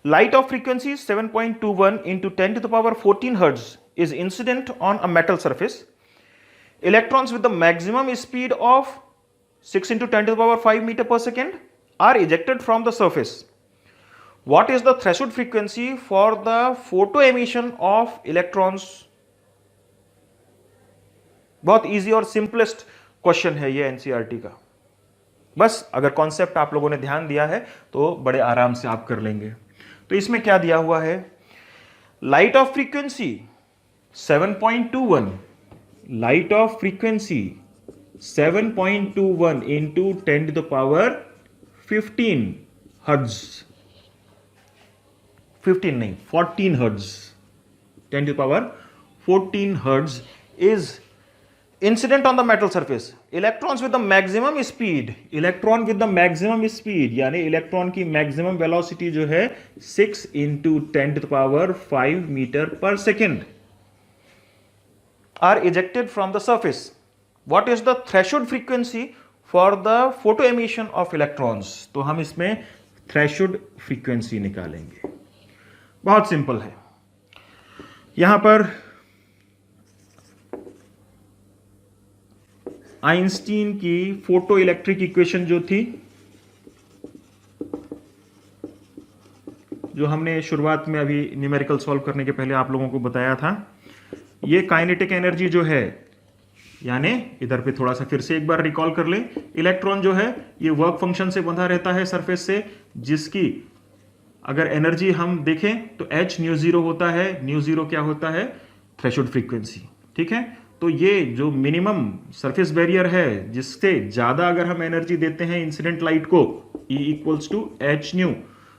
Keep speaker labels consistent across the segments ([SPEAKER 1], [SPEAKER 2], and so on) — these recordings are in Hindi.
[SPEAKER 1] Light of frequency 7.21 into 10 to the power 14 hertz is incident on a metal surface. Electrons with the maximum speed of 6 into 10 to the power 5 meter per second are ejected from the surface. What is the threshold frequency for the photo emission of electrons? बहुत इजी और सिंपलेस्ट क्वेश्चन है ये एनसीईआरटी का। बस अगर कॉन्सेप्ट आप लोगों ने ध्यान दिया है तो बड़े आराम से आप कर लेंगे। तो इसमें क्या दिया हुआ है, light of frequency 7.21, light of frequency 7.21 into 10 to the power 15 hertz, 15 नहीं 14 hertz, 10 to the power 14 hertz is incident on the metal surface. Electrons with the maximum speed, electron with the maximum speed यानी इलेक्ट्रॉन की मैक्सिमम वेलोसिटी जो है 6 into 10 to the power 5 metre per second are ejected from the surface. What is the threshold frequency for the photo emission of electrons? तो हम इसमें threshold frequency निकालेंगे। बहुत सिंपल है। यहां पर आइंस्टीन की फोटो इलेक्ट्रिक इक्वेशन जो थी, जो हमने शुरुआत में अभी न्यूमेरिकल सॉल्व करने के पहले आप लोगों को बताया था, ये काइनेटिक एनर्जी जो है, यानी इधर पे थोड़ा सा फिर से एक बार रिकॉल कर लें, इलेक्ट्रॉन जो है ये वर्क फंक्शन से बंधा रहता है सरफेस से, जिसकी अगर एनर्जी हम देखें तो h न्यू जीरो होता है। न्यू जीरो क्या होता है, थ्रेशोल्ड फ्रीक्वेंसी। ठीक है, तो ये जो मिनिमम सरफेस बैरियर है, जिससे ज्यादा अगर हम एनर्जी देते हैं इंसिडेंट लाइट को, E equals to H nu,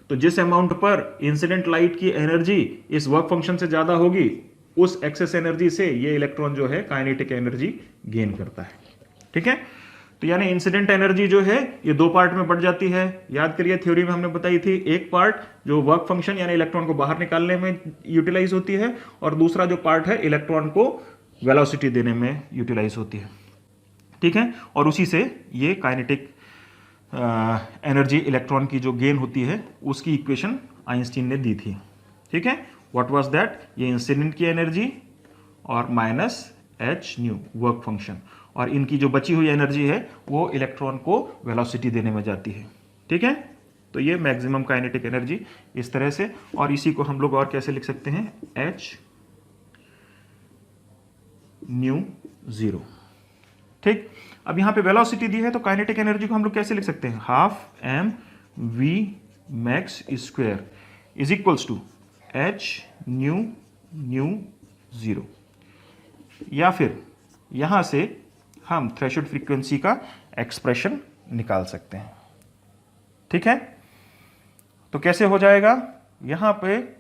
[SPEAKER 1] तो जिस अमाउंट पर इंसिडेंट लाइट की एनर्जी इस वर्क फंक्शन से ज्यादा होगी, उस एक्सेस एनर्जी से ये इलेक्ट्रॉन जो है काइनेटिक एनर्जी गेन करता है। ठीक है, तो यानी इंसिडेंट एनर्जी जो है ये दो पार्ट में बढ़ जाती है। याद करिए थ्योरी में हमने बताई थी, एक पार्ट जो वर्क फंक्शन यानी इलेक्ट्रॉन को बाहर निकालने में यूटिलाइज होती है, और दूसरा जो पार्ट है इलेक्ट्रॉन को वेलोसिटी देने में यूटिलाइज होती है। ठीक है, और उसी से ये काइनेटिक एनर्जी इलेक्ट्रॉन की जो गेन होती है उसकी इक्वेशन आइंस्टीन ने दी थी। ठीक है, व्हाट वाज दैट, ये इंसिडेंट की एनर्जी और minus H new work function, और इनकी जो बची हुई एनर्जी है वो इलेक्ट्रॉन को वेलोसिटी देने में जाती है। ठीक है, तो ये मैक्सिमम काइनेटिक एनर्जी इस तरह से, और इसी को हम लोग और कैसे लिख सकते हैं, एच न्यू जीरो। ठीक, अब यहां पे वेलोसिटी दी है तो काइनेटिक एनर्जी को हम लोग कैसे लिख सकते हैं, half M V max square is equals to H nu nu zero, या फिर यहां से हम थ्रेशोल्ड फ्रीक्वेंसी का एक्सप्रेशन निकाल सकते हैं। ठीक है, तो कैसे हो जाएगा, यहां पे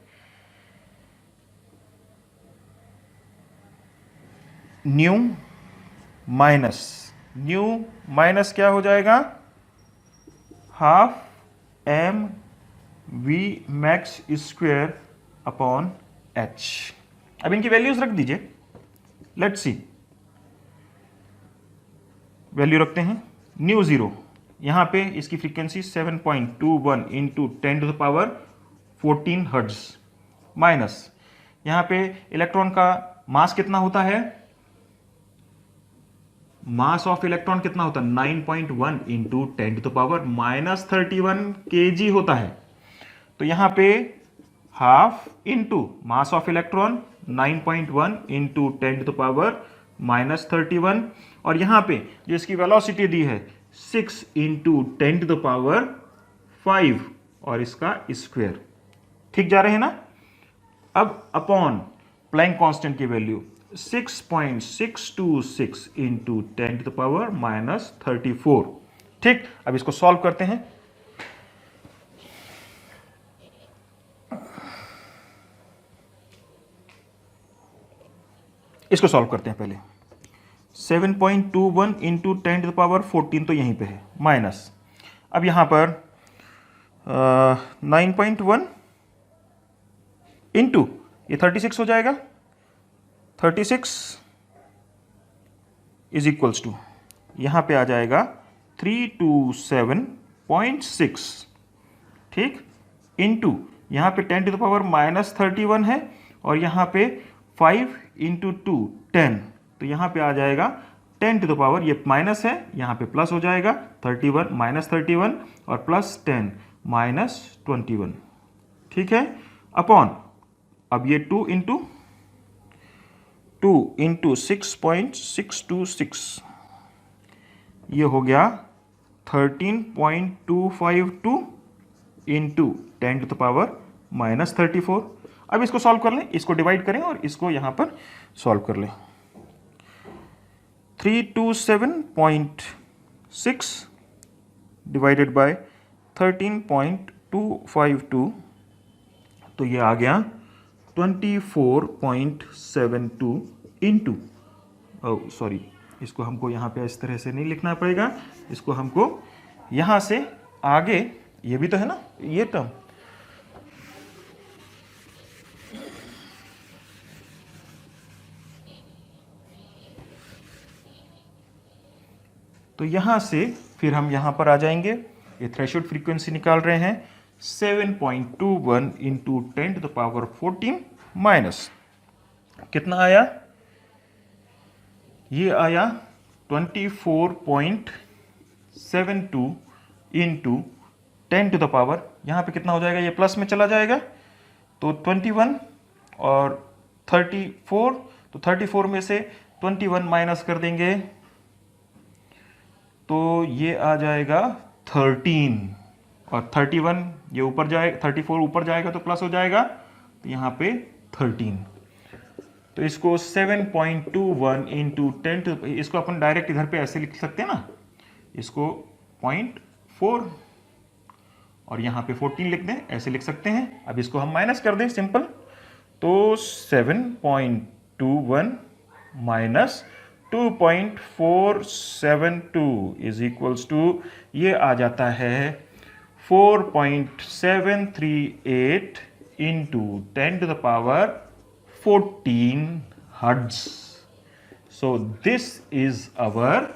[SPEAKER 1] न्यू माइनस क्या हो जाएगा, half M V max square upon H. अब इनकी वैल्यूज रख दीजिए, लेट्स सी, वैल्यू रखते हैं। न्यू जीरो, यहां पे इसकी frequency 7.21 into 10 to the power 14 hertz, minus यहां पे इलेक्ट्रॉन का मास कितना होता है, मास ऑफ इलेक्ट्रॉन कितना होता है, 9.1 into 10 to the power minus 31 kg होता है। तो यहां पे half into mass of electron 9.1 into 10 to the power minus 31, और यहां पे जो इसकी वेलोसिटी दी है 6 इंटू 10 टू द पावर 5 और इसका स्क्वायर। ठीक जा रहे हैं ना। अब अपॉन प्लैंक कांस्टेंट की value 6.626 into 10 to the power minus 34। ठीक, अब इसको सॉल्व करते हैं। इसको सॉल्व करते हैं पहले। 7.21 इंटू 10 टू द पावर 14 तो यहीं पे है, माइनस अब यहां पर 9.1 इंटू ये 36 हो जाएगा, 36 इज इक्वल्स टू यहां पे आ जाएगा 327.6, ठीक, इंटू यहाँ पे 10 टू द पावर -31 है और यहाँ पे 5 इंटू 2 10, तो यहाँ पे आ जाएगा 10 टू द पावर, ये माइनस है यहाँ पे प्लस हो जाएगा 31 -31 और प्लस 10 -21, ठीक है, अपॉन अब ये 2 इंटू 6.626, ये हो गया 13.252 इंटू 10 टू द पावर -34। अब इसको सॉल्व कर लें, इसको डिवाइड करें और इसको यहां पर सॉल्व कर लें। 327.6 डिवाइडेड बाय 13.252, तो ये आ गया 24.72 इंटू, सॉरी, इसको हमको यहाँ पे इस तरह से नहीं लिखना पड़ेगा, इसको हमको यहाँ से आगे, ये भी तो है ना ये टर्म, तो यहाँ से फिर हम यहाँ पर आ जाएंगे। ये थ्रेशोल्ड फ्रीक्वेंसी निकाल रहे हैं 7.21 into 10 to the power 14 minus कितना आया, ये आया 24.72 इंटू 10 टू द पावर, यहाँ पे कितना हो जाएगा, ये प्लस में चला जाएगा तो 21 और 34, तो 34 में से 21 माइनस कर देंगे तो ये आ जाएगा 13 और 31 ये ऊपर जाएगा, 34 ऊपर जाएगा तो प्लस हो जाएगा, तो यहाँ पे 13, तो इसको 7.21 इंटू 10 टू, इसको अपन डायरेक्ट इधर पे ऐसे लिख सकते हैं ना, इसको 0.4 और यहाँ पे 14 लिख दें, ऐसे लिख सकते हैं। अब इसको हम माइनस कर दें सिंपल, तो 7.21 माइनस 2.472 इज इक्वल्स टू, ये आ जाता है 4.738 into 10 to the power 14 hertz. So this is our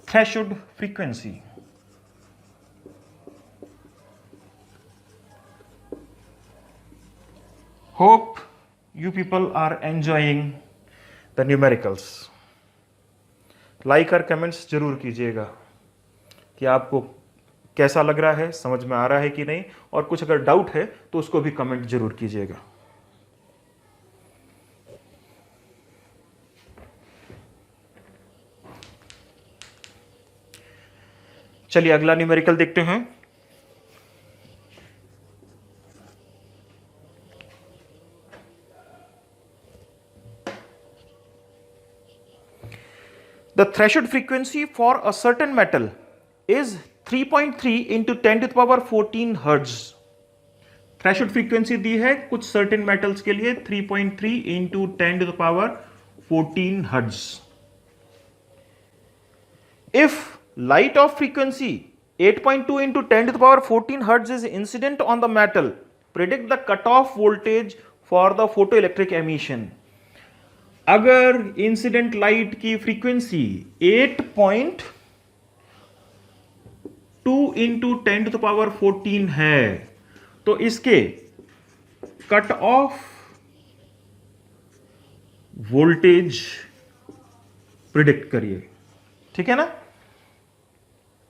[SPEAKER 1] threshold frequency. Hope you people are enjoying the numericals. Like और कमेंट्स जरूर कीजिएगा कि आपको कैसा लग रहा है, समझ में आ रहा है कि नहीं, और कुछ अगर डाउट है तो उसको भी कमेंट जरूर कीजिएगा। चलिए अगला न्यूमेरिकल देखते हैं। The threshold frequency for a certain metal is 3.3 into 10 to the power 14 hertz. Threshold frequency दी है कुछ सर्टेन मेटल्स के लिए 3.3 into 10 to the power 14 hertz. If light of frequency 8.2 into 10 to the power 14 hertz is incident on the metal, predict the cutoff voltage for the photoelectric emission. अगर इंसिडेंट लाइट की frequency 8.2 into 10 to the power 14 है तो इसके कट ऑफ वोल्टेज प्रिडिक्ट करिए, ठीक है ना,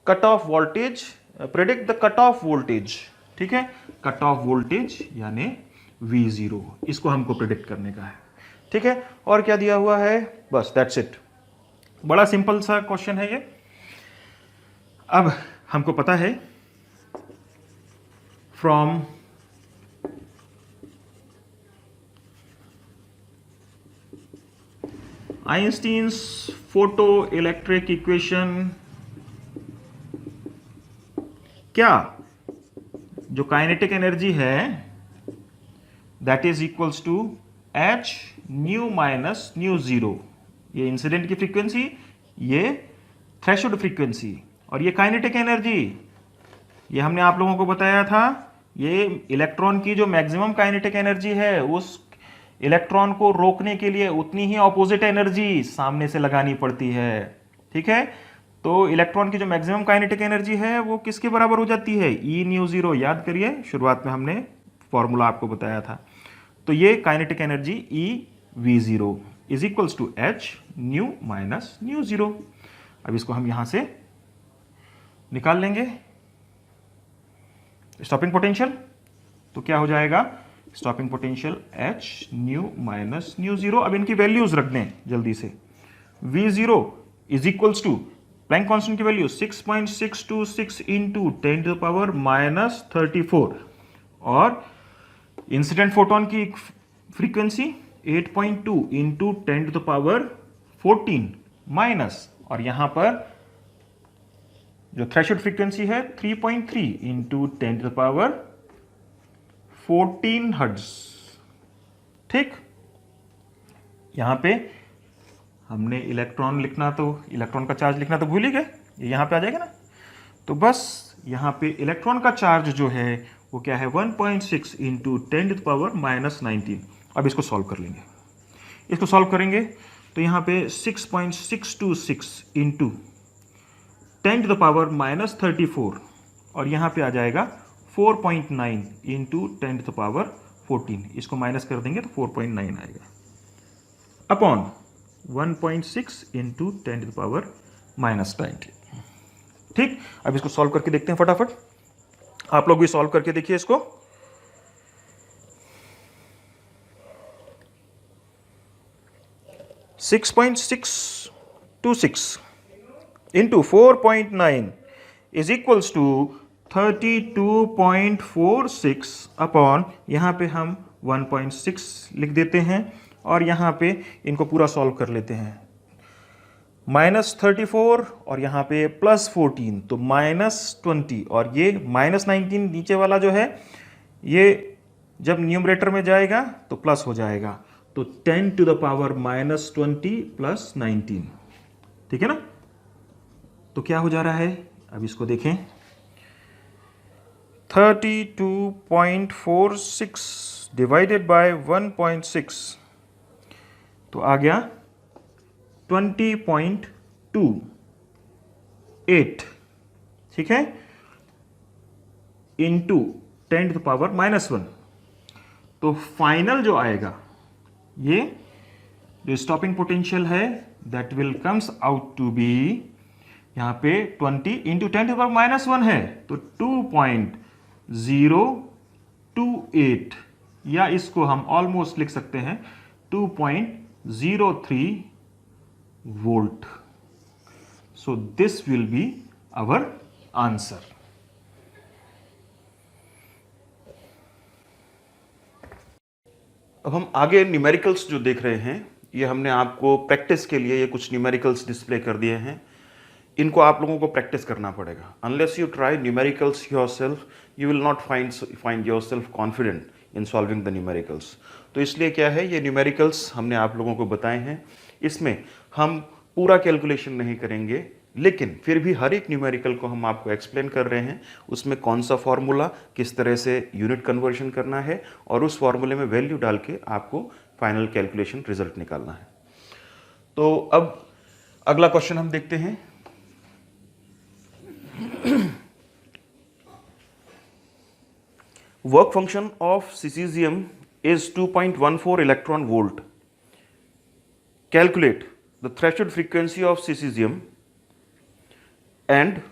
[SPEAKER 1] cut off voltage, predict the cut off voltage, ठीक है, कट ऑफ वोल्टेज यानी V0, इसको हमको प्रिडिक्ट करने का है, ठीक है। और क्या दिया हुआ है, बस दैट्स इट, बड़ा सिंपल सा क्वेश्चन है ये। अब हमको पता है from Einstein's photo electric equation, क्या जो काइनेटिक एनर्जी है that is equals to H nu minus nu zero, ये इंसिडेंट की फ्रीक्वेंसी, ये थ्रेशोल्ड फ्रीक्वेंसी, और ये काइनेटिक एनर्जी, ये हमने आप लोगों को बताया था, ये इलेक्ट्रॉन की जो मैक्सिमम काइनेटिक एनर्जी है उस इलेक्ट्रॉन को रोकने के लिए उतनी ही ऑपोजिट एनर्जी सामने से लगानी पड़ती है, ठीक है। तो इलेक्ट्रॉन की जो मैक्सिमम काइनेटिक एनर्जी है वो किसके बराबर हो जाती है, E न्यू जीरो, याद करिए शुरुआत में हमने फॉर्मूला आपको बताया था। तो ये kinetic energy E V zero is equals to H nu minus nu zero. अब इसको हम यहां से निकाल लेंगे स्टॉपिंग पोटेंशियल। तो क्या हो जाएगा, stopping potential h nu minus nu zero. अब इनकी वैल्यूज रख दें जल्दी से। V zero is equals to Planck constant की value 6.626 into 10 to the power minus 34 और इंसिडेंट फोटोन की frequency 8.2 into 10 to the power 14 minus, और यहां पर जो थ्रेशोल्ड फ्रीक्वेंसी है 3.3 into 10 to the power 14 hertz. ठीक, यहां पे हमने इलेक्ट्रॉन लिखना, तो इलेक्ट्रॉन का चार्ज लिखना तो भूल ही गए, ये यहां पे आ जाएगा ना। तो बस यहां पे इलेक्ट्रॉन का चार्ज जो है वो क्या है 1.6 into 10 to the power minus 19। अब इसको सॉल्व कर लेंगे। इसको सॉल्व करेंगे तो यहां पे 6.626 into 10 to the power minus 34 और यहां पे आ जाएगा 4.9 इंटू 10 टू द पावर 14। इसको माइनस कर देंगे तो 4.9 आएगा upon 1.6 into 10 to the power minus 19। ठीक, अब इसको सॉल्व करके देखते हैं फटाफट। आप लोग भी सॉल्व करके देखिए इसको। (6.626) into 4.9 is equals to 32.46 upon, यहां पे हम 1.6 लिख देते हैं और यहां पे इनको पूरा सॉल्व कर लेते हैं। -34 और यहां पे +14 तो -20 और ये -19 नीचे वाला जो है ये जब न्यूमरेटर में जाएगा तो प्लस हो जाएगा, तो 10 टू द पावर -20 प्लस 19। ठीक है ना। तो क्या हो जा रहा है, अब इसको देखें। 32.46 डिवाइडेड बाय 1.6 तो आ गया 20.28। ठीक है, इंटू 10 टू द पावर -1। तो फाइनल जो आएगा, ये जो स्टॉपिंग पोटेंशियल है that will comes out to be, यहां पे 20 इंटू 10 टू द पावर -1 है तो 2.028, या इसको हम ऑलमोस्ट लिख सकते हैं 2.03 volt. So this will be our answer. अब हम आगे न्यूमेरिकल्स जो देख रहे हैं, ये हमने आपको प्रैक्टिस के लिए ये कुछ न्यूमेरिकल्स डिस्प्ले कर दिए हैं। इनको आप लोगों को प्रैक्टिस करना पड़ेगा। Unless you try numericals yourself you will not find yourself confident in solving the numericals. तो इसलिए क्या है, ये न्यूमेरिकल्स हमने आप लोगों को बताए हैं। इसमें हम पूरा कैलकुलेशन नहीं करेंगे, लेकिन फिर भी हर एक न्यूमेरिकल को हम आपको एक्सप्लेन कर रहे हैं, उसमें कौन सा फॉर्मूला, किस तरह से यूनिट कन्वर्जन करना है और उस फॉर्मूले में वैल्यू डाल के आपको फाइनल कैलकुलेशन रिजल्ट निकालना है। तो अब अगला क्वेश्चन हम देखते हैं। Work function of caesium is 2.14 electron volt. Calculate the threshold frequency of cesium and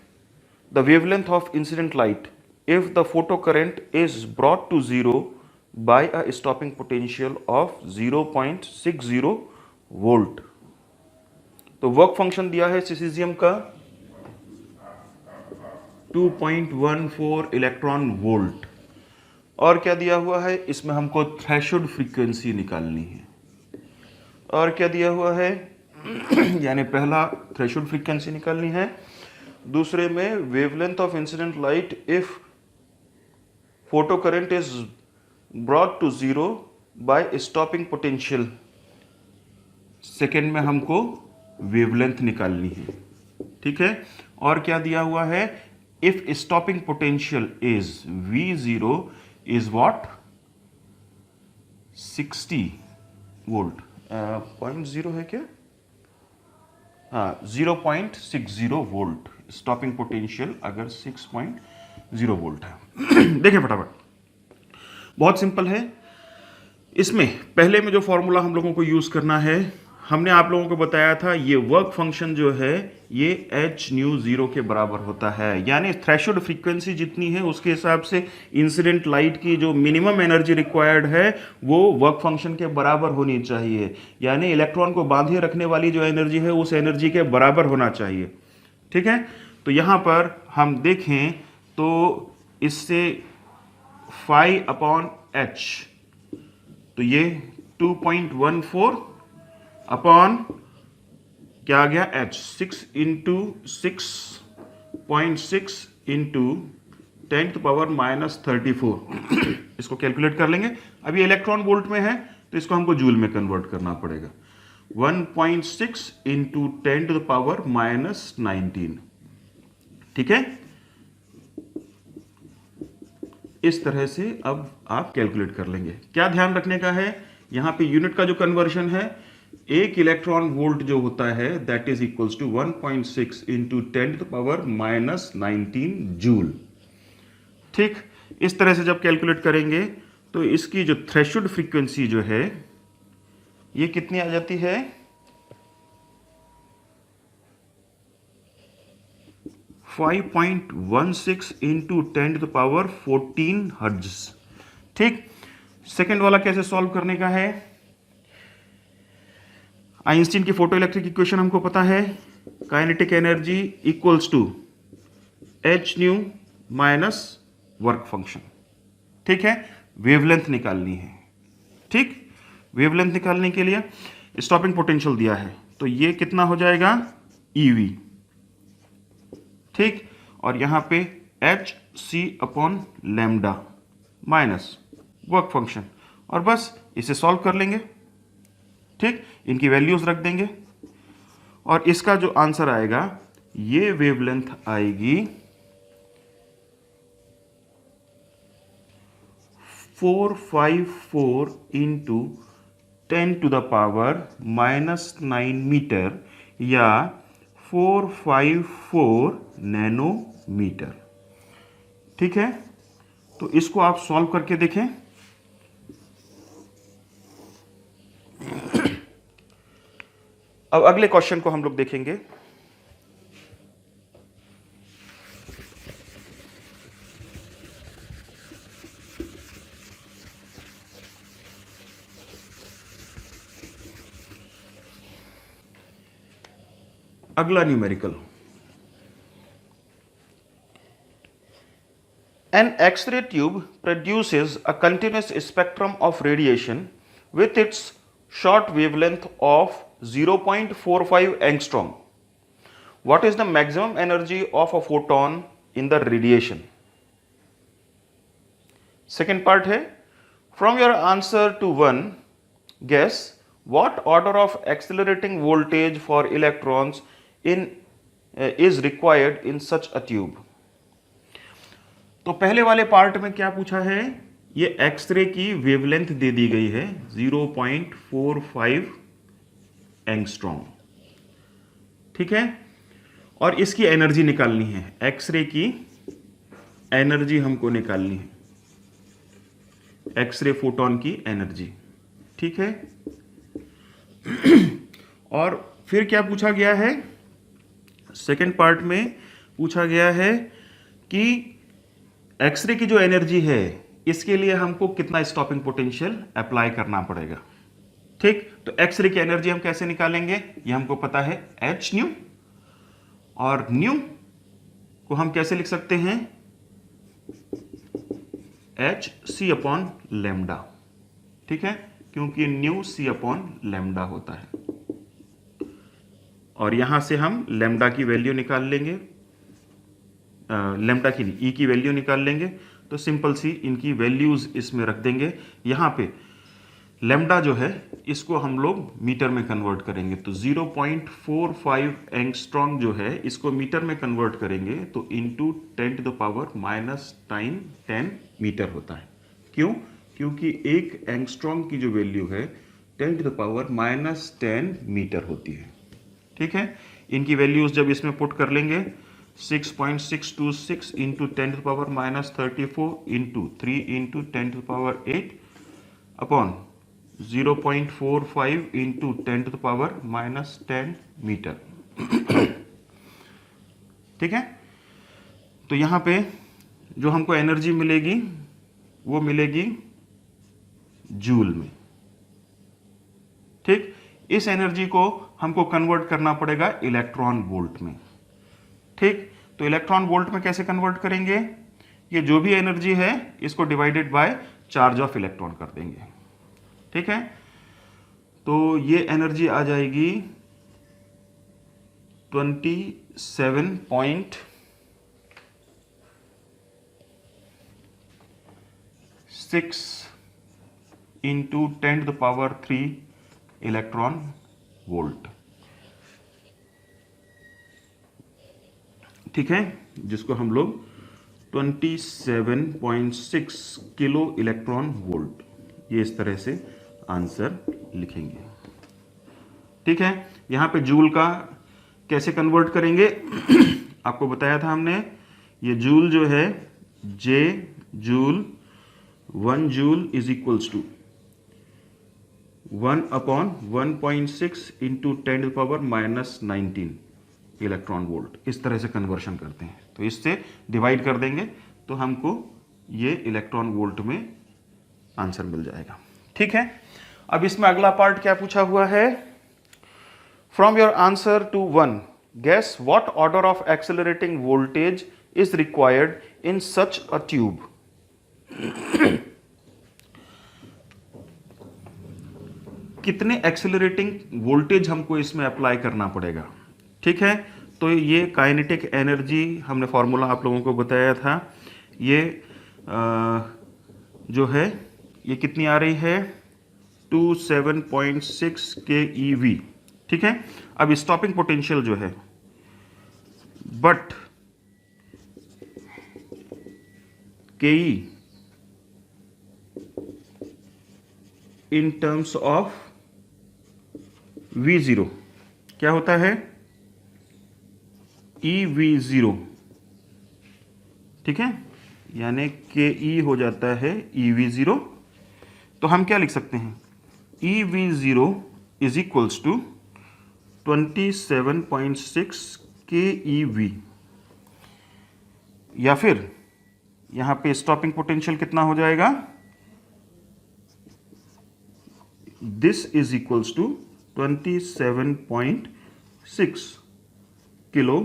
[SPEAKER 1] the wavelength of incident light if the photocurrent is brought to zero by a stopping potential of 0.60 volt. तो वर्क फंक्शन दिया है सीसीजियम का 2.14 इलेक्ट्रॉन वोल्ट, और क्या दिया हुआ है, इसमें हमको थ्रेशोल्ड फ्रीक्वेंसी निकालनी है। और क्या दिया हुआ है यानी पहला थ्रेशोल्ड फ्रीक्वेंसी निकालनी है, दूसरे में wavelength of incident light if photo current is brought to zero by stopping potential, second में हमको वेवलेंथ निकालनी है। ठीक है, और क्या दिया हुआ है, if stopping potential is V0 is what 60 volt, 0.0 है क्या, हाँ 0.60 वोल्ट स्टॉपिंग पोटेंशियल अगर 6.0 वोल्ट है। देखिए फटाफट, बहुत सिंपल है। इसमें पहले में जो फॉर्मूला हम लोगों को यूज करना है, हमने आप लोगों को बताया था ये वर्क फंक्शन जो है ये एच न्यू जीरो के बराबर होता है, यानी थ्रेशोल्ड फ्रीक्वेंसी जितनी है उसके हिसाब से इंसिडेंट लाइट की जो मिनिमम एनर्जी रिक्वायर्ड है वो वर्क फंक्शन के बराबर होनी चाहिए, यानी इलेक्ट्रॉन को बांधे रखने वाली जो एनर्जी है उस एनर्जी के बराबर होना चाहिए। ठीक है, तो यहां पर हम देखें तो इससे फाई अपॉन एच, तो ये 2.14 अपॉन क्या आ गया एच, 6 इंटू 6.6 इंटू 10⁻⁻34 इसको कैलकुलेट कर लेंगे। अब ये इलेक्ट्रॉन वोल्ट में है तो इसको हमको जूल में कन्वर्ट करना पड़ेगा। 1.6 इंटू 10⁻⁻19। ठीक है, इस तरह से अब आप कैलकुलेट कर लेंगे। क्या ध्यान रखने का है, यहां पे यूनिट का जो कन्वर्जन है, एक इलेक्ट्रॉन वोल्ट जो होता है that is equals to 1.6 into 10⁻⁻19 joule. ठीक, इस तरह से जब कैलकुलेट करेंगे तो इसकी जो थ्रेशोल्ड फ्रीक्वेंसी जो है ये कितनी आ जाती है, 5.16 इंटू 10⁻14 हर्ट्ज। ठीक, सेकेंड वाला कैसे सॉल्व करने का है, आइंस्टीन की फोटो इलेक्ट्रिक इक्वेशन हमको पता है, kinetic energy equals to H nu minus work function. ठीक है, वेवलेंथ निकालनी है। ठीक, वेवलेंथ निकालने के लिए स्टॉपिंग पोटेंशियल दिया है तो ये कितना हो जाएगा ईवी। ठीक, और यहां पे H C upon lambda minus work function, और बस इसे सॉल्व कर लेंगे। ठीक, इनकी वैल्यूज रख देंगे और इसका जो आंसर आएगा ये वेवलेंथ आएगी 454 इंटू 10⁻⁻9 मीटर या 454 नैनोमीटर। ठीक है, तो इसको आप सॉल्व करके देखें। अब अगले क्वेश्चन को हम लोग देखेंगे। अगला numerical, an X-ray tube produces a continuous spectrum of radiation with its short wavelength of 0.45 angstrom. What is the maximum energy of a photon in the radiation? Second part है, from your answer to 1, guess what order of accelerating voltage for electrons is required in such a tube. तो पहले वाले पार्ट में क्या पूछा है, ये एक्सरे की वेवलेंथ दे दी गई है 0.45 एंगस्ट्रॉम। ठीक है, और इसकी एनर्जी निकालनी है, एक्सरे की एनर्जी हमको निकालनी है, एक्सरे फोटोन की एनर्जी। ठीक है, और फिर क्या पूछा गया है, सेकेंड पार्ट में पूछा गया है कि एक्सरे की जो एनर्जी है इसके लिए हमको कितना स्टॉपिंग पोटेंशियल अप्लाई करना पड़ेगा। ठीक, तो एक्सरे की एनर्जी हम कैसे निकालेंगे, ये हमको पता है एच न्यू, और न्यू को हम कैसे लिख सकते हैं, एच सी अपॉन लैम्डा। ठीक है, क्योंकि न्यू सी अपॉन लैम्डा होता है, और यहां से हम लैम्डा की वैल्यू निकाल लेंगे, लैम्डा की नहीं, ई की वैल्यू निकाल लेंगे। तो सिंपल सी इनकी वैल्यूज इसमें रख देंगे। यहाँ पे लैम्डा जो है इसको हम लोग मीटर में कन्वर्ट करेंगे, तो 0.45 एंगस्ट्रॉम जो है इसको मीटर में कन्वर्ट करेंगे तो इंटू 10⁻⁻10 मीटर होता है। क्यों, क्योंकि एक एंगस्ट्रॉम की जो वैल्यू है 10⁻⁻10 मीटर होती है। ठीक है, इनकी वैल्यूज जब इसमें पुट कर लेंगे 6.626 into 10⁻⁻34 into 3 into 10⁸ upon 0.45 into 10⁻⁻10 metre. ठीक है, तो यहां पे जो हमको एनर्जी मिलेगी वो मिलेगी जूल में। ठीक, इस एनर्जी को हमको कन्वर्ट करना पड़ेगा इलेक्ट्रॉन वोल्ट में। ठीक, तो इलेक्ट्रॉन वोल्ट में कैसे कन्वर्ट करेंगे? ये जो भी एनर्जी है इसको divided by charge of electron कर देंगे। ठीक है, तो ये एनर्जी आ जाएगी 27.6 इंटू 10⁻³ इलेक्ट्रॉन वोल्ट। ठीक है, जिसको हम लोग 27.6 किलो इलेक्ट्रॉन वोल्ट, ये इस तरह से आंसर लिखेंगे। ठीक है, यहां पे जूल का कैसे कन्वर्ट करेंगे आपको बताया था हमने। ये जूल जो है, J joule 1 joule is equals to 1/1.6 into 10⁻⁻19 electron volt. इस तरह से कन्वर्शन करते हैं, तो इससे डिवाइड कर देंगे तो हमको ये इलेक्ट्रॉन वोल्ट में आंसर मिल जाएगा। ठीक है, अब इसमें अगला पार्ट क्या पूछा हुआ है? From your answer to 1 guess what order of accelerating voltage is required in such a tube. कितने एक्सेलरेटिंग वोल्टेज हमको इसमें अप्लाई करना पड़ेगा? ठीक है, तो ये काइनेटिक एनर्जी हमने फॉर्मूला आप लोगों को बताया था। ये जो है ये कितनी आ रही है? 27.6 keV। ठीक है, अब स्टॉपिंग पोटेंशियल जो है, but KE in terms of V0 क्या होता है? EV0। ठीक है, यानी KE हो जाता है EV0। तो हम क्या लिख सकते हैं? EV0 is equals to 27.6 keV, या फिर यहां पे स्टॉपिंग पोटेंशियल कितना हो जाएगा? This is equals to 27.6 kilo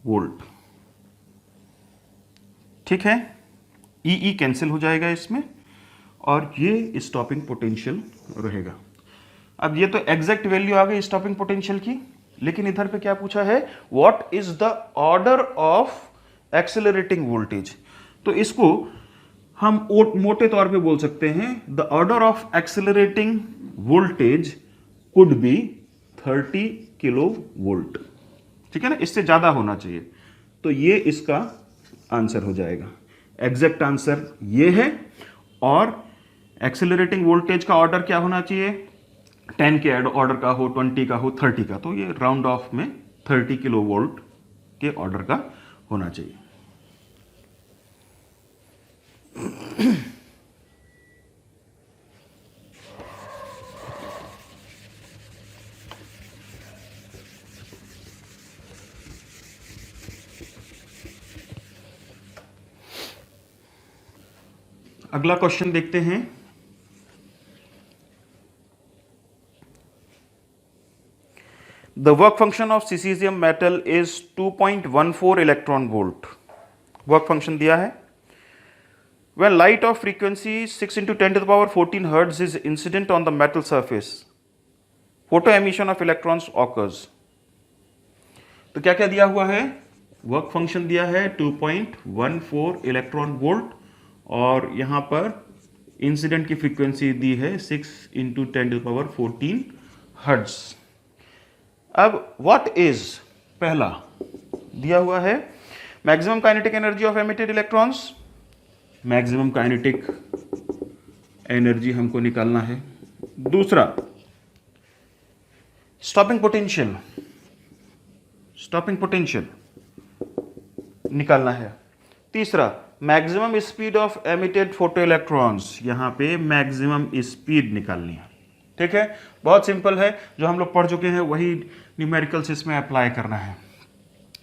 [SPEAKER 1] volt. ठीक है, ई कैंसिल हो जाएगा इसमें और ये स्टॉपिंग पोटेंशियल रहेगा। अब ये तो एग्जैक्ट वैल्यू आ गई स्टॉपिंग पोटेंशियल की, लेकिन इधर पे क्या पूछा है? What is the order of accelerating voltage. तो इसको हम मोटे तौर पे बोल सकते हैं the order of accelerating voltage could be 30 kilo volt. ठीक है ना, इससे ज्यादा होना चाहिए। तो ये इसका आंसर हो जाएगा। एग्जैक्ट आंसर ये है, और एक्सेलरेटिंग वोल्टेज का ऑर्डर क्या होना चाहिए? 10 के ऑर्डर का हो, 20 का हो, 30 का। तो ये राउंड ऑफ में 30 किलो वोल्ट के ऑर्डर का होना चाहिए। अगला क्वेश्चन देखते हैं। The work function of cesium metal is 2.14 electron volt. Work function दिया है। When light of frequency 6 into 10 to the power 14 hertz is incident on the metal surface, photo emission of electrons occurs. तो क्या क्या दिया हुआ है? वर्क फंक्शन दिया है 2.14 इलेक्ट्रॉन वोल्ट, और यहां पर इंसिडेंट की फ्रीक्वेंसी दी है 6 into 10 to the power 14 hertz. अब व्हाट इज पहला दिया हुआ है maximum kinetic energy of emitted electrons. Maximum kinetic energy हमको निकालना है। दूसरा स्टॉपिंग पोटेंशियल। स्टॉपिंग पोटेंशियल निकालना है। तीसरा, maximum speed of emitted photo electrons, यहाँ पे मैक्सिमम स्पीड निकालनी है। ठीक है, बहुत सिंपल है, जो हम लोग पढ़ चुके हैं वही न्यूमेरिकल्स इसमें अप्लाई करना है।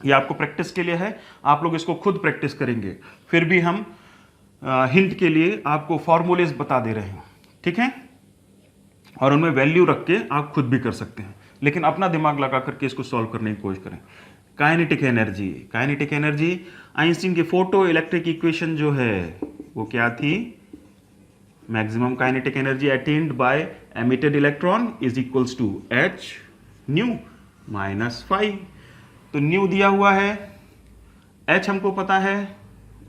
[SPEAKER 1] ये आपको प्रैक्टिस के लिए है, आप लोग इसको खुद प्रैक्टिस करेंगे। फिर भी हम हिंट के लिए आपको फॉर्मूलेज बता दे रहे हैं, ठीक है, और उनमें वैल्यू रख के आप खुद भी कर सकते हैं, लेकिन अपना दिमाग लगा करके इसको सॉल्व करने की कोशिश करें। Kinetic energy, kinetic energy, Einstein की फोटो इलेक्ट्रिक इक्वेशन जो है वो क्या थी? Maximum kinetic energy attained by emitted electron is equals to h nu minus phi. तो न्यू दिया हुआ है, h हमको पता है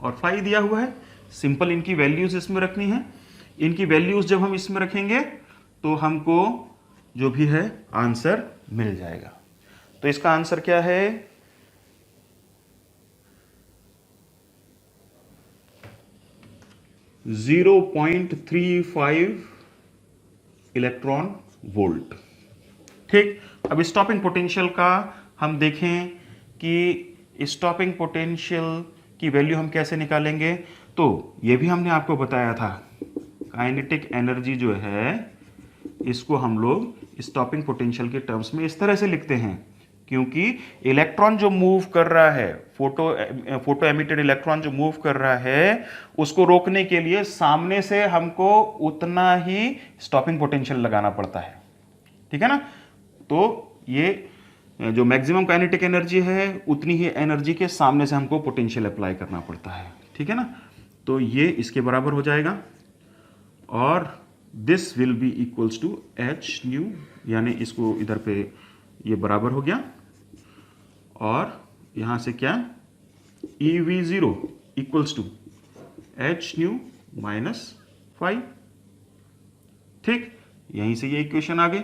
[SPEAKER 1] और फाई दिया हुआ है। सिंपल इनकी वैल्यूज इसमें रखनी है। इनकी वैल्यूज जब हम इसमें रखेंगे तो हमको जो भी है आंसर मिल जाएगा। तो इसका आंसर क्या है? 0.35 इलेक्ट्रॉन वोल्ट। ठीक, अब स्टॉपिंग पोटेंशियल का हम देखें कि स्टॉपिंग पोटेंशियल की वैल्यू हम कैसे निकालेंगे। तो ये भी हमने आपको बताया था, काइनेटिक एनर्जी जो है इसको हम लोग स्टॉपिंग पोटेंशियल के टर्म्स में इस तरह से लिखते हैं, क्योंकि इलेक्ट्रॉन जो मूव कर रहा है, फोटो एमिटेड इलेक्ट्रॉन जो मूव कर रहा है, उसको रोकने के लिए सामने से हमको उतना ही स्टॉपिंग पोटेंशियल लगाना पड़ता है। ठीक है ना? तो ये जो मैक्सिमम काइनेटिक एनर्जी है उतनी ही एनर्जी के सामने से हमको पोटेंशियल अप्लाई करना पड़ता है। ठीक है ना? तो ये इसके बराबर हो जाएगा और this will be equals to h nu, यानी इसको इधर पे ये बराबर हो गया और यहां से क्या EV0 equals to h nu minus five. ठीक, यहीं से ये इक्वेशन आ गई।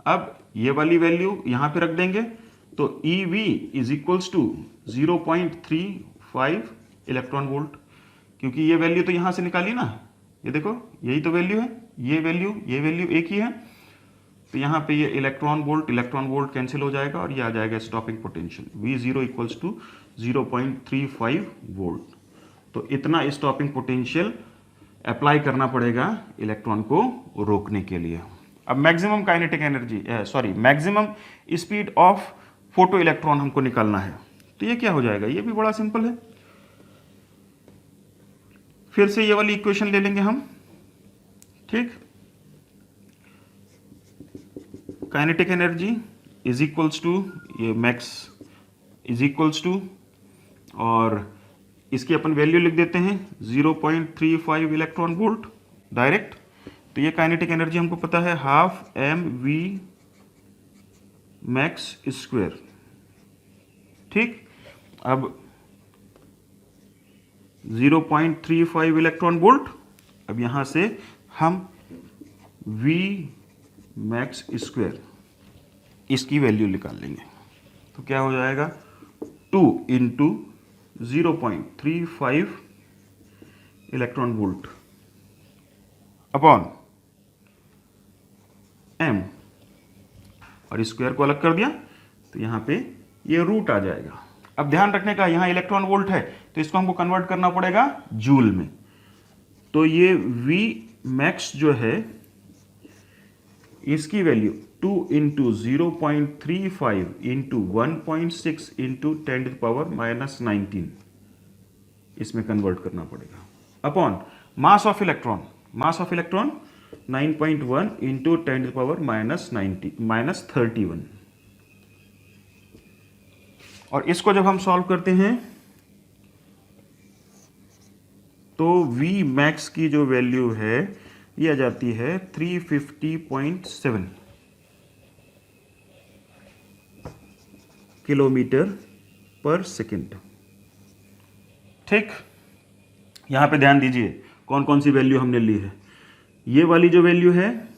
[SPEAKER 1] अब ये वाली वैल्यू यहां पे रख देंगे तो EV is equals to 0.35 electron volt, क्योंकि ये वैल्यू तो यहां से निकाली ना, ये देखो यही तो वैल्यू है, ये वैल्यू एक ही है। तो यहाँ पे ये इलेक्ट्रॉन वोल्ट कैंसिल हो जाएगा और ये आ जाएगा stopping potential V0 equals to 0.35 volt. तो इतना स्टॉपिंग पोटेंशियल अप्लाई करना पड़ेगा इलेक्ट्रॉन को रोकने के लिए। अब maximum kinetic energy maximum speed of photo electron हमको निकालना है। तो ये क्या हो जाएगा? ये भी बड़ा सिंपल है। फिर से ये वाली इक्वेशन ले लेंगे हम। ठीक, kinetic energy is equals to ये मैक्स इज इक्वल्स टू, और इसकी अपन वैल्यू लिख देते हैं 0.35 इलेक्ट्रॉन वोल्ट डायरेक्ट। तो ये काइनेटिक एनर्जी हमको पता है हाफ mv मैक्स स्क्वायर। ठीक, अब 0.35 इलेक्ट्रॉन वोल्ट, अब यहां से हम v मैक्स स्क्वायर इसकी वैल्यू निकाल लेंगे। तो क्या हो जाएगा 2 into 0.35 electron volt upon m, और स्क्वायर को अलग कर दिया तो यहां पे ये रूट आ जाएगा। अब ध्यान रखने का, यहां इलेक्ट्रॉन वोल्ट है तो इसको हमको कन्वर्ट करना पड़ेगा जूल में। तो ये v मैक्स जो है इसकी वैल्यू 2 इंटू 0.35 इंटू 1.6 इंटू 10⁻⁻19 इसमें कन्वर्ट करना पड़ेगा upon mass of electron 9.1 into 10⁻⁻31। और इसको जब हम सॉल्व करते हैं तो V मैक्स की जो वैल्यू है ये आ जाती है 350.7 किलोमीटर पर सेकेंड। ठीक, यहां पे ध्यान दीजिए कौन कौन सी वैल्यू हमने ली है। ये वाली जो वैल्यू है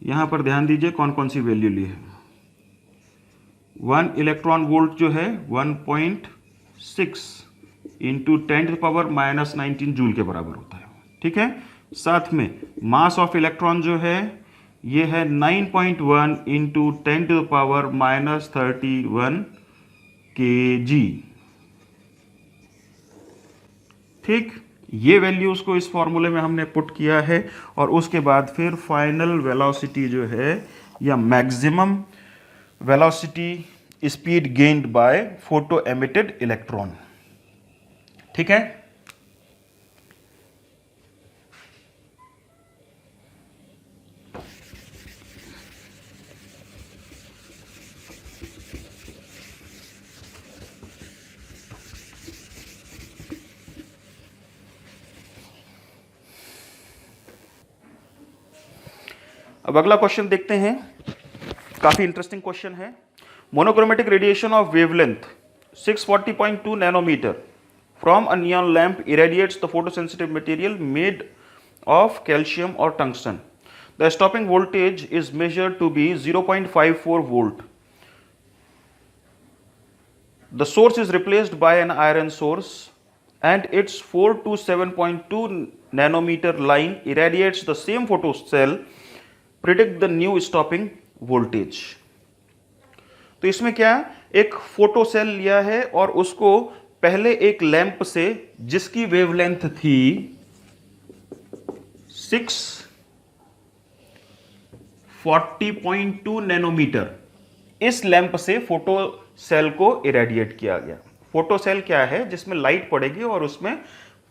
[SPEAKER 1] यहां पर ध्यान दीजिए कौन कौन सी वैल्यू ली है। 1 इलेक्ट्रॉन वोल्ट जो है 1.6 इंटू 10⁻⁻19 जूल के बराबर होता है। ठीक है, साथ में मास ऑफ इलेक्ट्रॉन जो है ये है 9.1 इंटू 10⁻31 kg। ठीक, ये वैल्यूज को इस फॉर्मूले में हमने पुट किया है और उसके बाद फिर फाइनल वेलोसिटी जो है या maximum velocity speed gained by photo emitted electron. ठीक है, अब अगला क्वेश्चन देखते हैं, काफी इंटरेस्टिंग क्वेश्चन है। Monochromatic radiation of wavelength 640.2 nanometre from a neon lamp irradiates the photosensitive material made of calcium और tungsten. The stopping voltage is measured to be 0.54 volt. The source is replaced by an iron source and its 4 to 7.2 nanometer line irradiates the same photocell. Predict the new stopping voltage. तो इसमें क्या, एक फोटो सेल लिया है और उसको पहले एक लैंप से जिसकी वेवलेंथ थी 640.2 नैनोमीटर, इस लैंप से फोटो सेल को इरेडिएट किया गया। फोटो सेल क्या है, जिसमें लाइट पड़ेगी और उसमें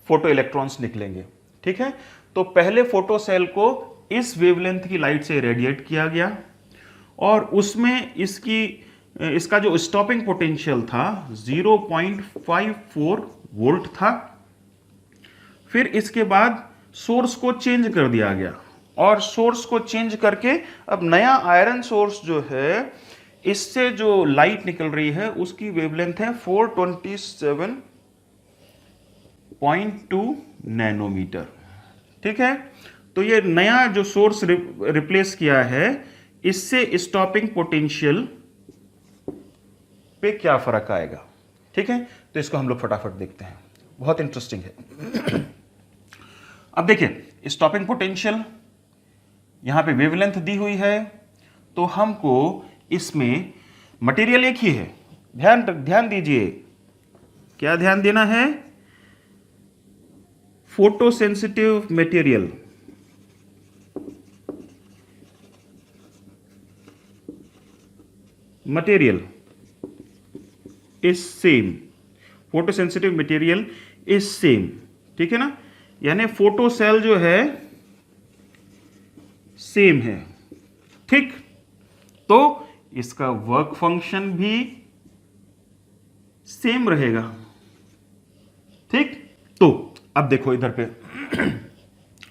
[SPEAKER 1] फोटो इलेक्ट्रॉन्स निकलेंगे। ठीक है, तो पहले फोटो सेल को इस वेवलेंथ की लाइट से इरेडिएट किया गया और उसमें इसका जो स्टॉपिंग पोटेंशियल था 0.54 वोल्ट था। फिर इसके बाद सोर्स को चेंज कर दिया गया और सोर्स को चेंज करके अब नया आयरन सोर्स जो है, इससे जो लाइट निकल रही है उसकी वेवलेंथ है 427.2 नैनोमीटर। ठीक है, तो ये नया जो सोर्स रिप्लेस किया है, इससे स्टॉपिंग पोटेंशियल पे क्या फर्क आएगा। ठीक है, तो इसको हम लोग फटाफट देखते हैं, बहुत इंटरेस्टिंग है। अब देखिए, स्टॉपिंग पोटेंशियल यहां पे वेवलेंथ दी हुई है, तो हमको इसमें मटेरियल एक ही है। ध्यान दीजिए, क्या ध्यान देना है, photo sensitive material. Material is same, photo sensitive material is same. ठीक है ना, यानी फोटो सेल जो है सेम है। ठीक, तो इसका वर्क फंक्शन भी सेम रहेगा। ठीक, तो अब देखो इधर पे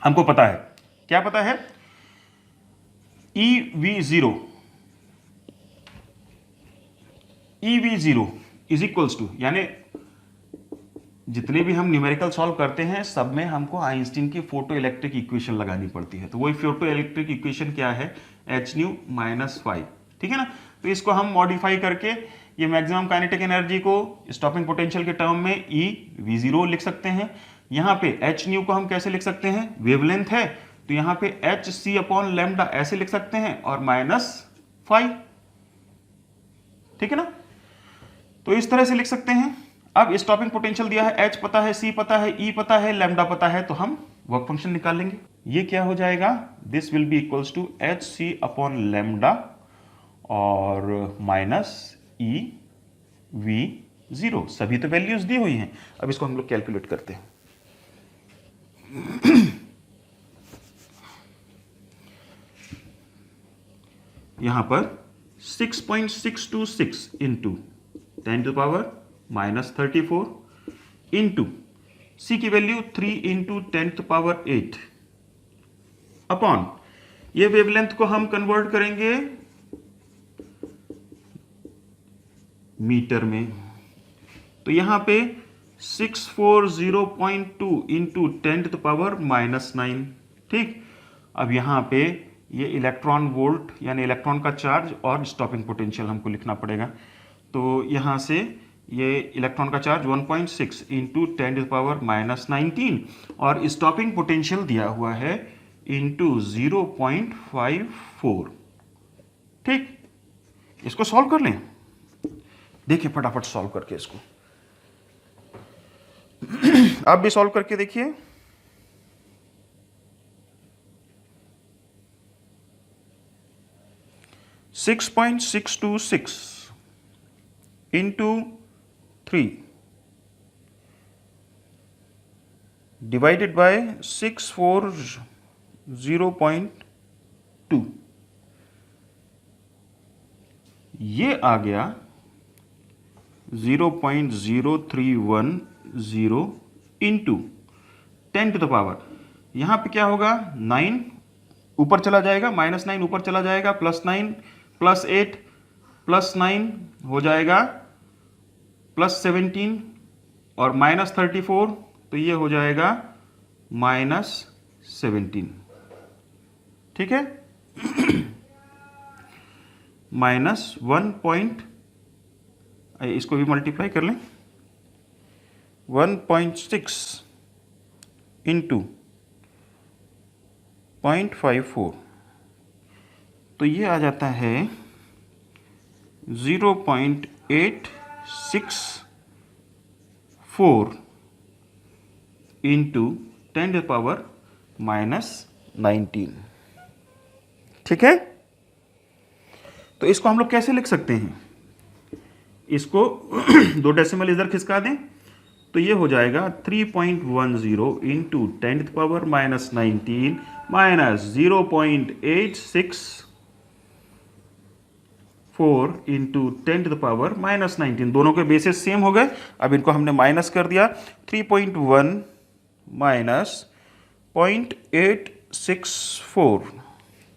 [SPEAKER 1] हमको पता है, क्या पता है, EV0 इज इक्वल्स टू, यानी जितने भी हम न्यूमेरिकल सॉल्व करते हैं सब में हमको आइंस्टीन की फोटो इलेक्ट्रिक इक्वेशन लगानी पड़ती है। तो वही फोटो इलेक्ट्रिक इक्वेशन क्या है, Hν माइनस 5। ठीक है ना, तो इसको हम मॉडिफाई करके ये मैक्सिमम काइनेटिक एनर्जी को स्टॉपिंग पोटेंशियल के टर्म में EV0 लिख सकते हैं। यहाँ पे Hν को हम कैसे लिख सकते हैं, वेवलेंथ है तो यहाँ पे hc/λ ऐसे लिख सकते हैं और माइनस 5। ठीक है ना, तो इस तरह से लिख सकते हैं। अब स्टॉपिंग पोटेंशियल दिया है, H पता है, C पता है, E पता है, लैम्डा पता है, तो हम वर्क फंक्शन निकाल लेंगे। ये क्या हो जाएगा, this will be equals to hc/λ और माइनस EV0। सभी तो वैल्यूज दी हुई हैं। अब इसको हम लोग कैलकुलेट करते हैं। यहां पर 6.626 इंटू 10⁻⁻34 इंटू सी की वैल्यू 3 इंटू 10⁸ अपॉन, ये वेवलेंथ को हम कन्वर्ट करेंगे मीटर में, तो यहां पे 640.2 इंटू 10⁻⁻9। ठीक, अब यहां पे ये इलेक्ट्रॉन वोल्ट यानी इलेक्ट्रॉन का चार्ज और स्टॉपिंग पोटेंशियल हमको लिखना पड़ेगा। तो यहां से ये इलेक्ट्रॉन का चार्ज 1.6 इंटू 10⁻⁻19 और स्टॉपिंग पोटेंशियल दिया हुआ है इंटू 0.54। ठीक, इसको सॉल्व कर लें। देखिए फटाफट सॉल्व करके इसको आप भी सॉल्व करके देखिए। सिक्स 6.626 इंटू 3 डिवाइडेड बाय 640.2, ये आ गया 0.0310 इंटू 10⁻, यहां पे क्या होगा, 9 ऊपर चला जाएगा, -9 ऊपर चला जाएगा, +9 +8 +9 हो जाएगा +17 और -34, तो ये हो जाएगा -17। ठीक है, -1 इसको भी मल्टीप्लाई कर लें, 1.6 इंटू 0.54, तो ये आ जाता है 0.864 इंटू 10⁻19। ठीक है, तो इसको हम लोग कैसे लिख सकते हैं, इसको 2 डेसिमल इधर खिसका दें, तो ये हो जाएगा 3.10 इंटू 10⁻19 माइनस 0.864 इंटू 10⁻19। दोनों के बेसिस सेम हो गए, अब इनको हमने माइनस कर दिया। 3.1 माइनस 0.864,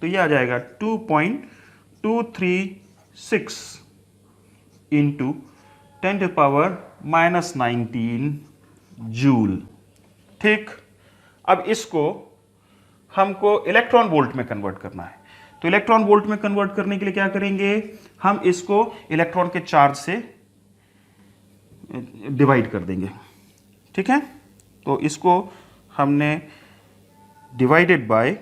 [SPEAKER 1] तो ये आ जाएगा 2.236 इंटू 10⁻19 जूल। ठीक, अब इसको हमको इलेक्ट्रॉन वोल्ट में कन्वर्ट करना है, तो इलेक्ट्रॉन वोल्ट में कन्वर्ट करने के लिए क्या करेंगे, हम इसको इलेक्ट्रॉन के चार्ज से डिवाइड कर देंगे। ठीक है, तो इसको हमने डिवाइडेड बाय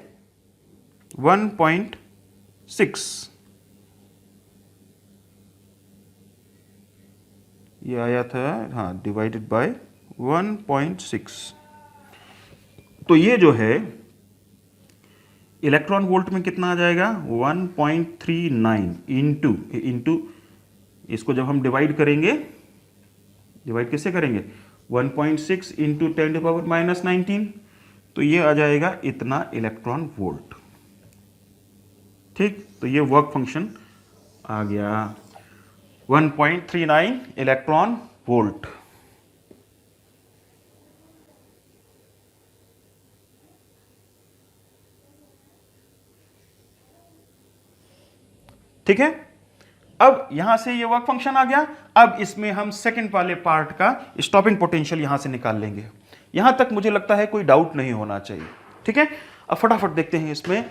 [SPEAKER 1] 1.6, ये आया था, हाँ, डिवाइडेड बाय 1.6, तो ये जो है इलेक्ट्रॉन वोल्ट में कितना आ जाएगा, 1.39 इंटू इसको जब हम डिवाइड करेंगे, डिवाइड किससे करेंगे, 1.6 इंटू 10⁻19, तो ये आ जाएगा इतना इलेक्ट्रॉन वोल्ट। ठीक, तो ये वर्क फंक्शन आ गया 1.39 इलेक्ट्रॉन वोल्ट। ठीक है, अब यहां से ये वर्क फंक्शन आ गया। अब इसमें हम सेकंड वाले पार्ट का स्टॉपिंग पोटेंशियल यहां से निकाल लेंगे। यहां तक मुझे लगता है कोई डाउट नहीं होना चाहिए। ठीक है, अब फटाफट देखते हैं, इसमें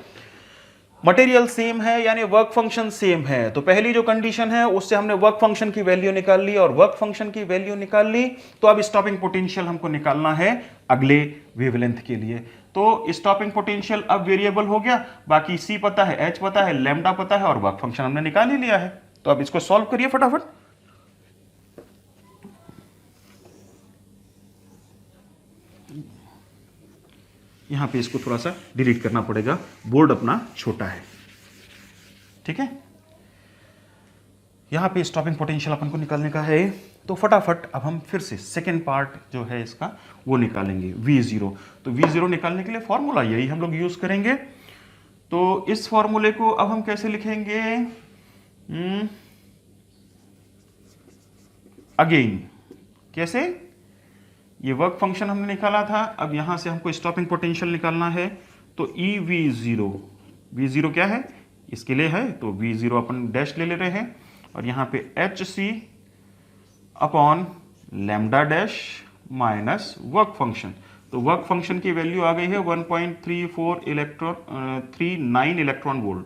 [SPEAKER 1] मटेरियल सेम है यानी वर्क फंक्शन सेम है, तो पहली जो कंडीशन है उससे हमने वर्क फंक्शन की वैल्यू निकाल ली, और वर्क फंक्शन की वैल्यू निकाल ली, तो अब स्टॉपिंग पोटेंशियल हमको निकालना है अगले वेवलेंथ के लिए। तो स्टॉपिंग पोटेंशियल अब वेरिएबल हो गया, बाकी सी पता है, एच पता है, लैम्डा पता है, और वर्क फंक्शन हमने निकाल ही लिया है। तो अब इसको सॉल्व करिए फटाफट। यहां पे इसको थोड़ा सा डिलीट करना पड़ेगा, बोर्ड अपना छोटा है। ठीक है, यहां पे स्टॉपिंग पोटेंशियल अपन को निकालने का है, तो फटाफट अब हम फिर से सेकेंड पार्ट जो है इसका वो निकालेंगे, V0। तो V0 निकालने के लिए फॉर्मूला यही हम लोग यूज करेंगे। तो इस फॉर्मूले को अब हम कैसे लिखेंगे, अगेन कैसे, ये वर्क फंक्शन हमने निकाला था, अब यहां से हमको स्टॉपिंग पोटेंशियल निकालना है, तो EV0, V0 क्या है, इसके लिए है, तो V0 अपन डैश ले रहे हैं, और यहां पे HC upon lambda dash minus work function. तो वर्क फंक्शन की वैल्यू आ गई है 1.39 इलेक्ट्रॉन वोल्ट।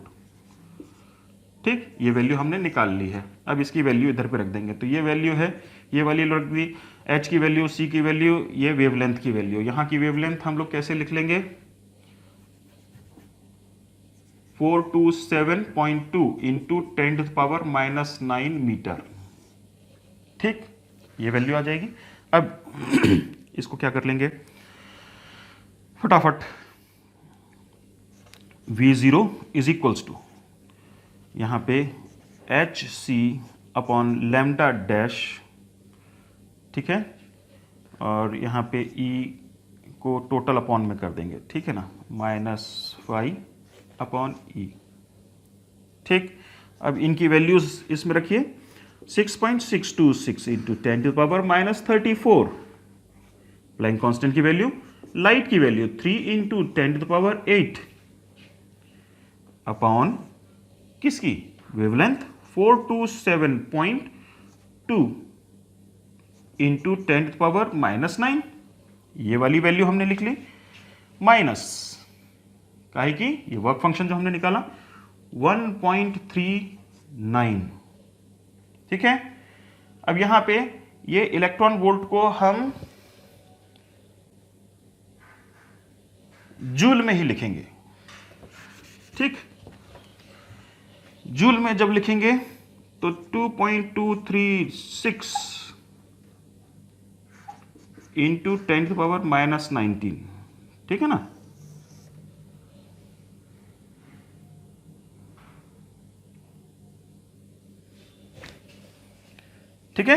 [SPEAKER 1] ठीक, ये वैल्यू हमने निकाल ली है। अब इसकी वैल्यू इधर पे रख देंगे, तो ये वैल्यू है, ये वाली रख दी, H की वैल्यू, C की वैल्यू, ये वेवलेंथ की वैल्यू। यहाँ की वेवलेंथ हम लोग कैसे लिख लेंगे, 427.2 इंटू 10⁻⁻9 मीटर। ठीक, ये वैल्यू आ जाएगी। अब इसको क्या कर लेंगे फटाफट। V0 इज इक्वल्स टू यहाँ पे HC/λ डैश, ठीक है, और यहाँ पे E को टोटल अपॉन में कर देंगे, ठीक है ना, -φ/E। ठीक, अब इनकी वैल्यूज इसमें रखिए। 6.626 इंटू 10⁻⁻34, प्लैंक कांस्टेंट की वैल्यू, लाइट की वैल्यू 3 इंटू 10⁸ अपॉन किसकी वेवलेंथ 427.2 इंटू 10⁻⁻9, ये वाली वैल्यू हमने लिख ली, माइनस काहे की ये वर्क फंक्शन जो हमने निकाला 1.39। ठीक है, अब यहां पे ये इलेक्ट्रॉन वोल्ट को हम जूल में ही लिखेंगे। ठीक, जूल में जब लिखेंगे तो 2.236 इंटू 10⁻⁻19, ठीक है ना। ठीक है,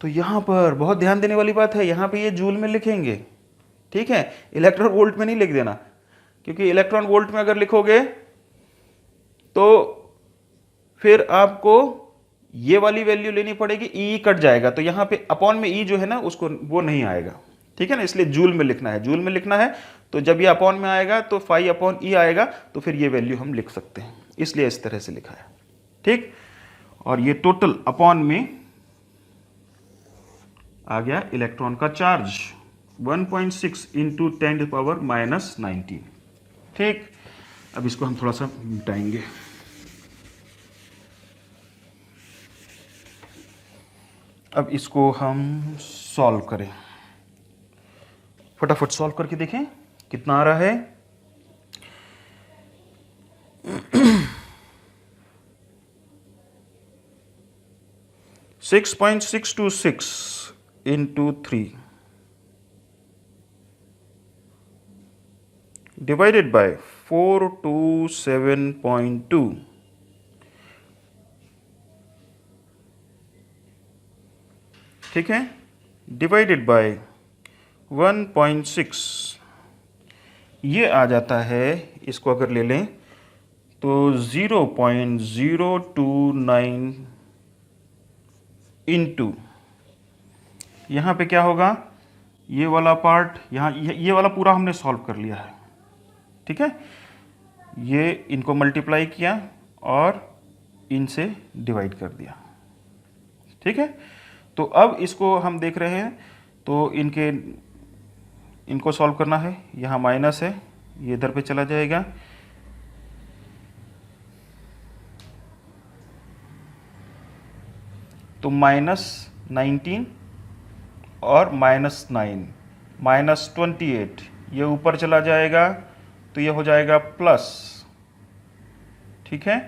[SPEAKER 1] तो यहां पर बहुत ध्यान देने वाली बात है, यहां पे ये जूल में लिखेंगे, ठीक है, इलेक्ट्रॉन वोल्ट में नहीं लिख देना, क्योंकि इलेक्ट्रॉन वोल्ट में अगर लिखोगे तो फिर आपको ये वाली वैल्यू लेनी पड़ेगी, ई कट जाएगा, तो यहां पे अपॉन में ई जो है ना उसको वो नहीं आएगा, ठीक है ना, इसलिए जूल में लिखना है। जूल में लिखना है तो जब ये अपॉन में आएगा तो φ/E आएगा, तो फिर ये वैल्यू हम लिख सकते हैं, इसलिए इस तरह से लिखा है। ठीक, और ये टोटल अपॉन में आ गया इलेक्ट्रॉन का चार्ज 1.6 इंटू 10⁻⁻19। ठीक, अब इसको हम थोड़ा सा मिटाएंगे। अब इसको हम सॉल्व करें, फटाफट सॉल्व करके देखें कितना आ रहा है। 6.626 इंटू 3 डिवाइडेड बाय 427.2, ठीक है, डिवाइडेड बाय 1.6, ये आ जाता है, इसको अगर ले लें तो 0.029 इंटू, यहाँ पे क्या होगा, ये वाला पार्ट यहाँ, ये वाला पूरा हमने सॉल्व कर लिया है, ठीक है, ये इनको मल्टीप्लाई किया और इनसे डिवाइड कर दिया। ठीक है, तो अब इसको हम देख रहे हैं, तो इनको सॉल्व करना है, यहाँ माइनस है, ये इधर पे चला जाएगा, तो -19 और -9 -28, ये ऊपर चला जाएगा तो ये हो जाएगा प्लस। ठीक है,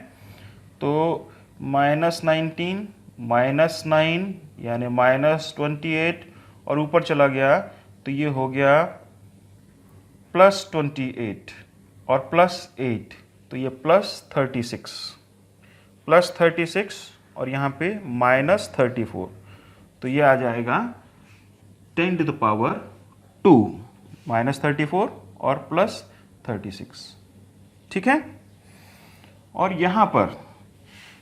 [SPEAKER 1] तो -19 -9 यानी -28 और ऊपर चला गया तो ये हो गया +28 और +8, तो ये +36 और यहाँ पे -34, तो ये आ जाएगा 10⁻², -34 और +36। ठीक है, और यहाँ पर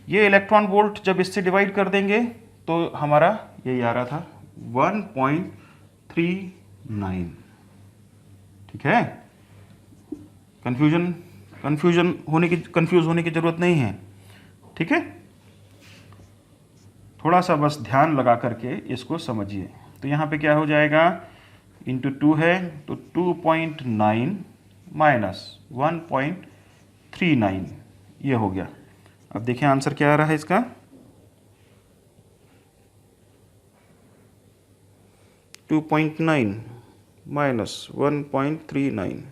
[SPEAKER 1] ये इलेक्ट्रॉन वोल्ट जब इससे डिवाइड कर देंगे तो हमारा यही आ रहा था 1.39। ठीक है, कंफ्यूज होने की जरूरत नहीं है। ठीक है, थोड़ा सा बस ध्यान लगा करके इसको समझिए। तो यहाँ पे क्या हो जाएगा, इंटू 2 है तो 2.9 माइनस 1.39, ये हो गया। अब देखिए आंसर क्या आ रहा है इसका, 2.9 माइनस 1.39,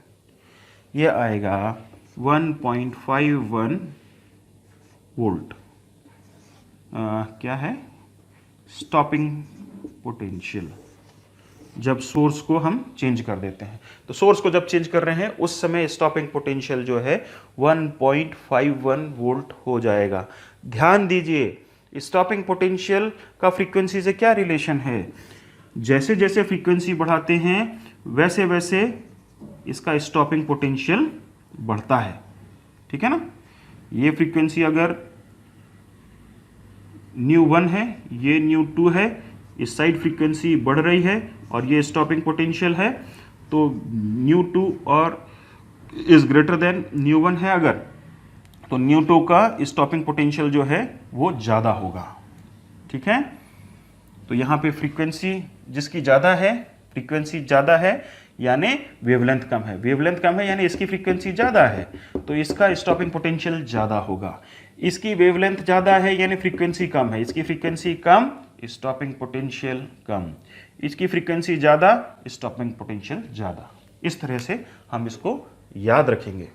[SPEAKER 1] ये आएगा 1.51 वोल्ट क्या है, स्टॉपिंग पोटेंशियल, जब सोर्स को हम चेंज कर देते हैं। तो सोर्स को जब चेंज कर रहे हैं उस समय स्टॉपिंग पोटेंशियल जो है 1.51 वोल्ट हो जाएगा। ध्यान दीजिए स्टॉपिंग पोटेंशियल का फ्रीक्वेंसी से क्या रिलेशन है, जैसे जैसे फ्रीक्वेंसी बढ़ाते हैं वैसे वैसे इसका स्टॉपिंग पोटेंशियल बढ़ता है, ठीक है ना। ये फ्रीक्वेंसी अगर ν1 है, ये ν2 है, इस साइड फ्रीक्वेंसी बढ़ रही है और ये स्टॉपिंग पोटेंशियल है, तो ν2 और इज ग्रेटर देन ν1 है अगर, तो ν2 का स्टॉपिंग पोटेंशियल जो है वो ज़्यादा होगा, ठीक है। तो यहाँ पे फ्रीक्वेंसी जिसकी ज़्यादा है, फ्रीक्वेंसी ज़्यादा है यानी वेवलेंथ कम है, वेवलेंथ कम है यानी इसकी फ्रीक्वेंसी ज़्यादा है, तो इसका स्टॉपिंग पोटेंशियल ज़्यादा होगा। इसकी वेवलेंथ ज़्यादा है यानी फ्रीक्वेंसी कम है, इसकी फ्रीक्वेंसी कम, स्टॉपिंग पोटेंशियल कम, इसकी फ्रीक्वेंसी ज़्यादा, स्टॉपिंग पोटेंशियल ज़्यादा। इस तरह से हम इसको याद रखेंगे।